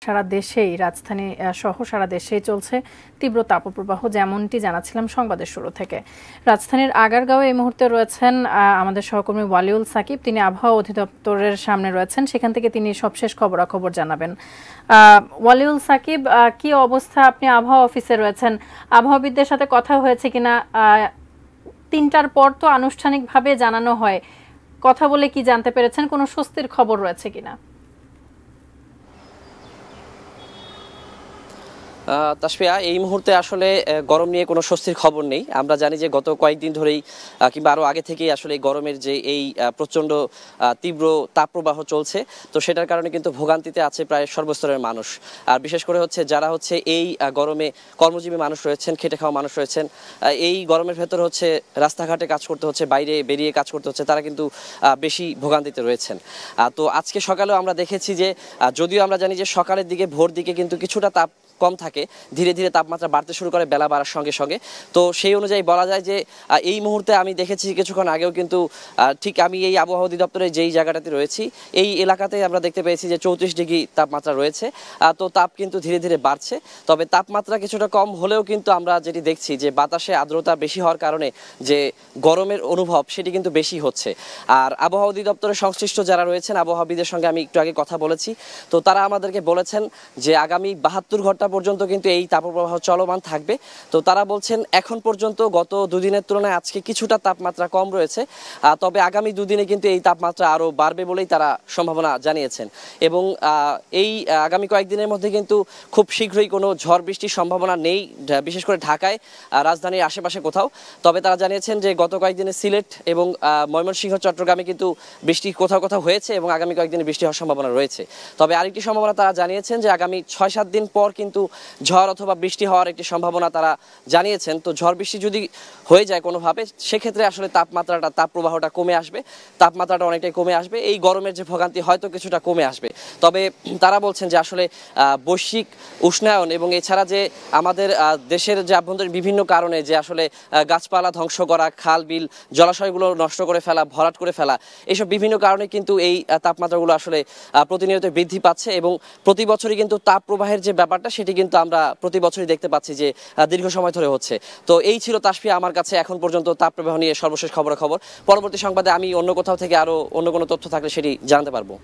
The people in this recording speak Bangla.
সারা দেশেই রাজধানী সহ সারা দেশেই চলছে তীব্র তাপপ্রবাহ, যেমনটি জানাচ্ছিলাম সংবাদের শুরু থেকে। রাজধানীর আগারগাঁওয়ে এই মুহূর্তে রয়েছেন আমাদের সহকর্মী ওয়ালিউল সাকিব। তিনি আবহাওয়া অধিদপ্তরের সামনে রয়েছেন, সেখান থেকে তিনি সবশেষ খবরাখবর জানাবেন। ওয়ালিউল সাকিব, কি অবস্থা? আপনি আবহাওয়া অফিসে রয়েছেন, আবহাওয়াবিদদের সাথে কথা হয়েছে কিনা? 3টার পর তো আনুষ্ঠানিকভাবে জানানো হয়, কথা বলে কি জানতে পেরেছেন? কোনো স্বস্তির খবর রয়েছে কিনা? তাসফিয়া, এই মুহূর্তে আসলে গরম নিয়ে কোনো স্বস্তির খবর নেই। আমরা জানি যে গত কয়েকদিন ধরেই কিংবা আরও আগে থেকেই আসলে গরমের যে এই প্রচণ্ড তীব্র তাপপ্রবাহ চলছে, তো সেটার কারণে কিন্তু ভোগান্তিতে আছে প্রায় সর্বস্তরের মানুষ। আর বিশেষ করে যারা এই গরমে কর্মজীবী মানুষ রয়েছেন, খেটে খাওয়া মানুষ রয়েছেন, এই গরমের ভেতর রাস্তাঘাটে কাজ করতে হচ্ছে, বাইরে বেরিয়ে কাজ করতে হচ্ছে, তারা কিন্তু বেশি ভোগান্তিতে রয়েছেন। তো আজকে সকালেও আমরা দেখেছি যে যদিও আমরা জানি যে সকালের দিকে ভোর দিকে কিন্তু কিছুটা তাপ কম থাকে, ধীরে ধীরে তাপমাত্রা বাড়তে শুরু করে বেলা বাড়ার সঙ্গে সঙ্গে। তো সেই অনুযায়ী বলা যায় যে এই মুহূর্তে আমি দেখেছি কিছুক্ষণ আগেও কিন্তু ঠিক আমি এই আবহাওয়া অধিদপ্তরে যেই জায়গাটাতে রয়েছি, এই এলাকাতে আমরা দেখতে পেয়েছি যে 34 ডিগ্রি তাপমাত্রা রয়েছে। তো তাপ কিন্তু ধীরে ধীরে বাড়ছে, তবে তাপমাত্রা কিছুটা কম হলেও কিন্তু আমরা যেটি দেখছি যে বাতাসে আর্দ্রতা বেশি হওয়ার কারণে যে গরমের অনুভব সেটি কিন্তু বেশি হচ্ছে। আর আবহাওয়া অধিদপ্তরের সংশ্লিষ্ট যারা রয়েছেন, আবহাওয়াবিদের সঙ্গে আমি একটু আগে কথা বলেছি, তো তারা আমাদেরকে বলেছেন যে আগামী 72 ঘন্টা পর্যন্ত কিন্তু এই তাপপ্রবাহ চলমান থাকবে। তো তারা বলছেন এখন পর্যন্ত গত দুদিনের তুলনায় আজকে কিছুটা তাপমাত্রা কম রয়েছে, তবে আগামী দুদিনে কিন্তু এই তাপমাত্রা আরও বাড়বে বলেই তারা সম্ভাবনা জানিয়েছেন। এবং এই আগামী কয়েকদিনের মধ্যে কিন্তু খুব শীঘ্রই কোনো ঝড় বৃষ্টির সম্ভাবনা নেই, বিশেষ করে ঢাকায়, রাজধানীর আশেপাশে কোথাও। তবে তারা জানিয়েছেন যে গত কয়েকদিনে সিলেট এবং ময়মনসিংহ, চট্টগ্রামে কিন্তু বৃষ্টি কোথাও কোথাও হয়েছে এবং আগামী কয়েকদিনে বৃষ্টি হওয়ার সম্ভাবনা রয়েছে। তবে আরেকটি সম্ভাবনা তারা জানিয়েছেন যে আগামী 6-7 দিন পর কিন্তু ঝড় অথবা বৃষ্টি হওয়ার একটি সম্ভাবনা তারা জানিয়েছেন। তো ঝড় বৃষ্টি যদি হয়ে যায় কোনোভাবে, সেক্ষেত্রে আসলে তাপপ্রবাহটা কমে আসবে, তাপমাত্রাটা অনেকটাই কমে আসবে, এই গরমের যে ভোগান্তি হয়তো কিছুটা কমে আসবে। তবে তারা বলছেন যে আসলে বৈশ্বিক উষ্ণায়ন এবং এছাড়া যে আমাদের দেশের যে আভ্যন্তরীণ বিভিন্ন কারণে যে আসলে গাছপালা ধ্বংস করা, খাল বিল জলাশয়গুলো নষ্ট করে ফেলা, ভরাট করে ফেলা, এইসব বিভিন্ন কারণে কিন্তু এই তাপমাত্রাগুলো আসলে প্রতিনিয়ত বৃদ্ধি পাচ্ছে। এবং প্রতি বছরই কিন্তু তাপ প্রবাহের যে ব্যাপারটা সেটি কিন্তু আমরা প্রতি বছরই দেখতে পাচ্ছি যে দীর্ঘ সময় ধরে হচ্ছে। তো এই ছিল তাসফিয়া আমার কাছে এখন পর্যন্ত তাপপ্রবাহ নিয়ে সর্বশেষ খবর। পরবর্তী সংবাদে আমি অন্য কোথাও থেকে আরো অন্য কোনো তথ্য থাকলে সেটি জানাতে পারবো।